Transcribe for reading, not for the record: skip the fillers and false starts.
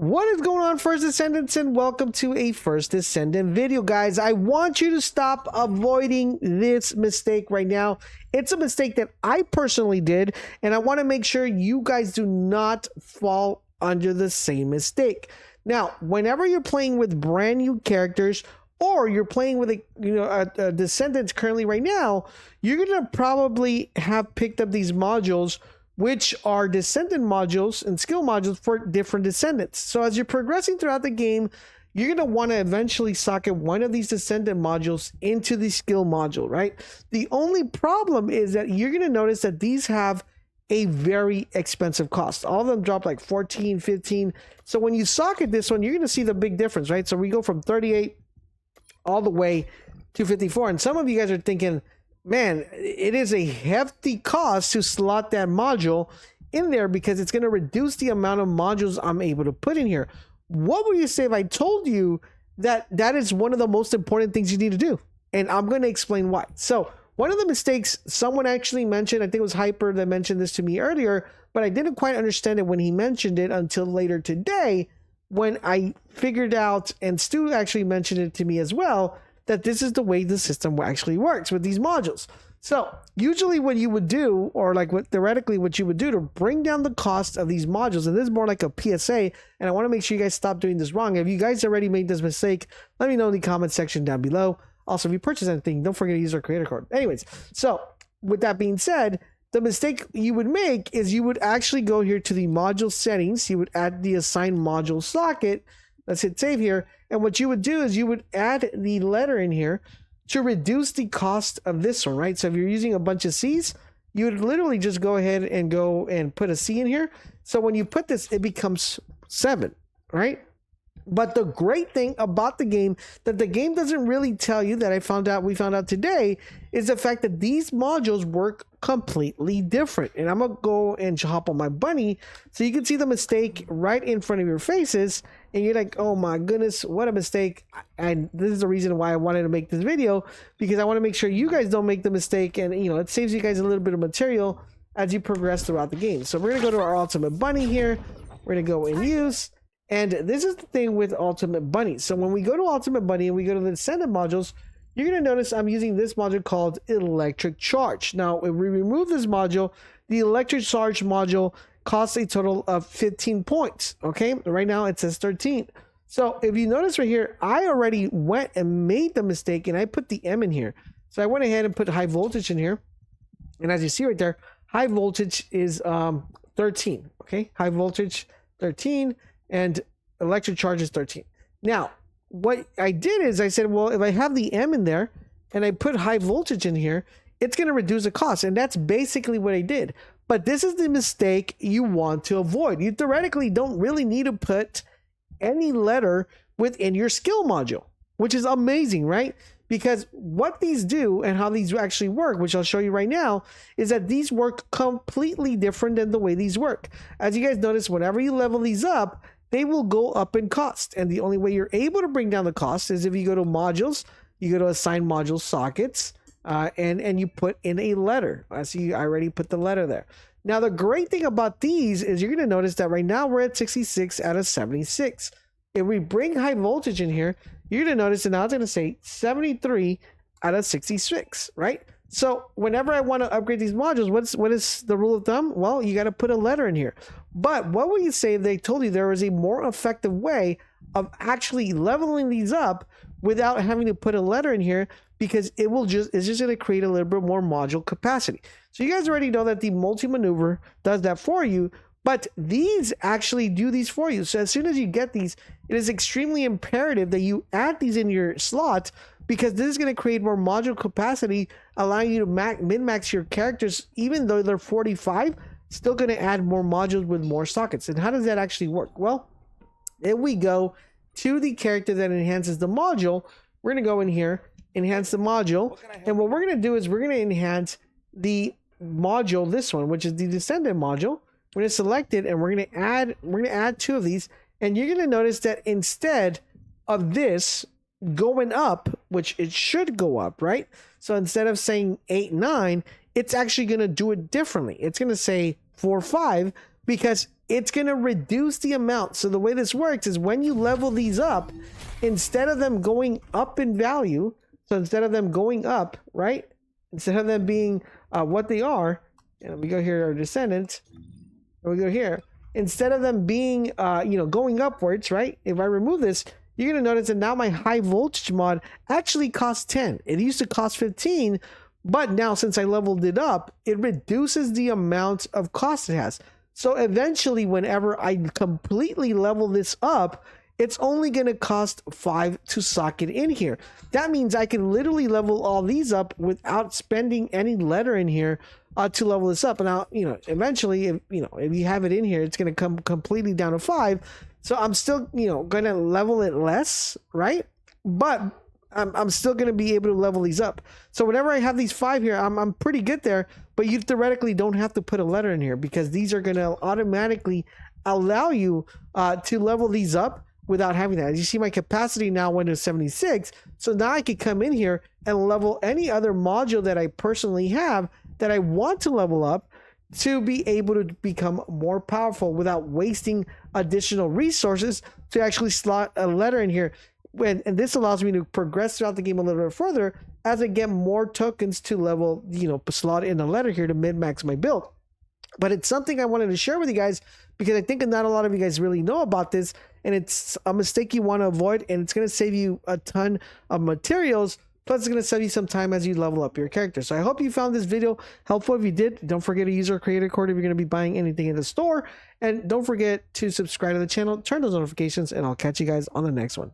What is going on, First Descendants, and welcome to a First Descendant video, guys. I want you to stop avoiding this mistake right now. It's a mistake that I personally did, and I want to make sure you guys do not fall under the same mistake. Now, whenever you're playing with brand new characters, or you're playing with a Descendants currently right now, you're gonna probably have picked up these modules, which are Descendant modules and skill modules for different Descendants. So as you're progressing throughout the game, you're going to want to eventually socket one of these Descendant modules into the skill module, right? The only problem is that you're going to notice that these have a very expensive cost. All of them drop like 14, 15. So when you socket this one, you're going to see the big difference, right? So we go from 38 all the way to 54. And some of you guys are thinking, man, it is a hefty cost to slot that module in there because it's going to reduce the amount of modules I'm able to put in here. What would you say if I told you that that is one of the most important things you need to do? And I'm going to explain why. So one of the mistakes someone actually mentioned, I think it was Hyper that mentioned this to me earlier, but I didn't quite understand it when he mentioned it until later today when I figured out, and Stu actually mentioned it to me as well, that this is the way the system actually works with these modules. So usually what you would do, or like theoretically what you would do to bring down the cost of these modules, and this is more like a PSA, and I want to make sure you guys stop doing this wrong. If you guys already made this mistake, let me know in the comment section down below. Also, if you purchase anything, don't forget to use our creator code. Anyways, so with that being said, the mistake you would make is you would actually go here to the module settings. You would add the assigned module socket. Let's hit save here. And what you would do is you would add the letter in here to reduce the cost of this one, right? So if you're using a bunch of C's, you would literally just go ahead and go and put a C in here. So when you put this, it becomes 7, right? But the great thing about the game that the game doesn't really tell you, that we found out today, is the fact that these modules work completely different. And I'm gonna go and hop on my bunny so you can see the mistake right in front of your faces, and you're like, oh my goodness, what a mistake. And this is the reason why I wanted to make this video, because I want to make sure you guys don't make the mistake, and it saves you guys a little bit of material as you progress throughout the game. So we're gonna go to our ultimate bunny here. We're gonna go and use. And this is the thing with Ultimate Bunny. So when we go to Ultimate Bunny and we go to the Descendant modules, you're going to notice I'm using this module called Electric Charge. Now, if we remove this module, the Electric Charge module costs a total of 15 points. Okay, right now it says 13. So if you notice right here, I already went and made the mistake and I put the M in here. So I went ahead and put high voltage in here. And as you see right there, high voltage is 13. Okay, high voltage 13. And electric charge is 13. Now, what I did is I said, well, if I have the M in there and I put high voltage in here, it's going to reduce the cost. And that's basically what I did. But this is the mistake you want to avoid. You theoretically don't really need to put any letter within your skill module, which is amazing, right? Because what these do and how these actually work, which I'll show you right now, is that these work completely different than the way these work. As you guys notice, whenever you level these up, they will go up in cost. And the only way you're able to bring down the cost is if you go to modules, you go to assign module sockets, and you put in a letter. I see I already put the letter there. Now, the great thing about these is you're going to notice that right now we're at 66 out of 76. If we bring high voltage in here, you're going to notice that now it's going to say 73 out of 66, right? So whenever I want to upgrade these modules, what is the rule of thumb? Well, you got to put a letter in here. But what would you say if they told you there was a more effective way of actually leveling these up without having to put a letter in here? Because it's just going to create a little bit more module capacity. So you guys already know that the multi-maneuver does that for you, but these actually do these for you. So as soon as you get these, it is extremely imperative that you add these in your slot, because this is going to create more module capacity, allowing you to min-max your characters, even though they're 45, still going to add more modules with more sockets. And how does that actually work? Well, if we go to the character that enhances the module, we're going to go in here, enhance the module, and what we're going to do is we're going to enhance the module, this one, which is the Descendant module. We're going to select it, and we're going to add 2 of these, and you're going to notice that instead of this going up, which it should go up, right? So instead of saying 8, 9, it's actually going to do it differently. It's going to say 4, 5, because it's going to reduce the amount. So the way this works is when you level these up, instead of them going up in value, so instead of them going up, right? Instead of them being what they are, and we go here, our descendants, and we go here. Instead of them being, going upwards, right? If I remove this, you're going to notice that now my high voltage mod actually costs 10. It used to cost 15, but now since I leveled it up, it reduces the amount of cost it has. So eventually, whenever I completely level this up, it's only going to cost 5 to sock it in here. That means I can literally level all these up without spending any letter in here to level this up. And now, eventually, if you have it in here, it's going to come completely down to 5. So I'm still, going to level it less, right? But I'm still going to be able to level these up. So whenever I have these 5 here, I'm pretty good there. But you theoretically don't have to put a letter in here because these are going to automatically allow you to level these up without having that. As you see, my capacity now went to 76. So now I could come in here and level any other module that I personally have that I want to level up to be able to become more powerful without wasting additional resources to actually slot a letter in here. And this allows me to progress throughout the game a little bit further as I get more tokens to level, slot in a letter here to min-max my build. But it's something I wanted to share with you guys because I think not a lot of you guys really know about this, and it's a mistake you want to avoid, and it's going to save you a ton of materials. Plus, it's going to save you some time as you level up your character. So I hope you found this video helpful. If you did, don't forget to use our creator code if you're going to be buying anything in the store. And don't forget to subscribe to the channel, turn those notifications, and I'll catch you guys on the next one.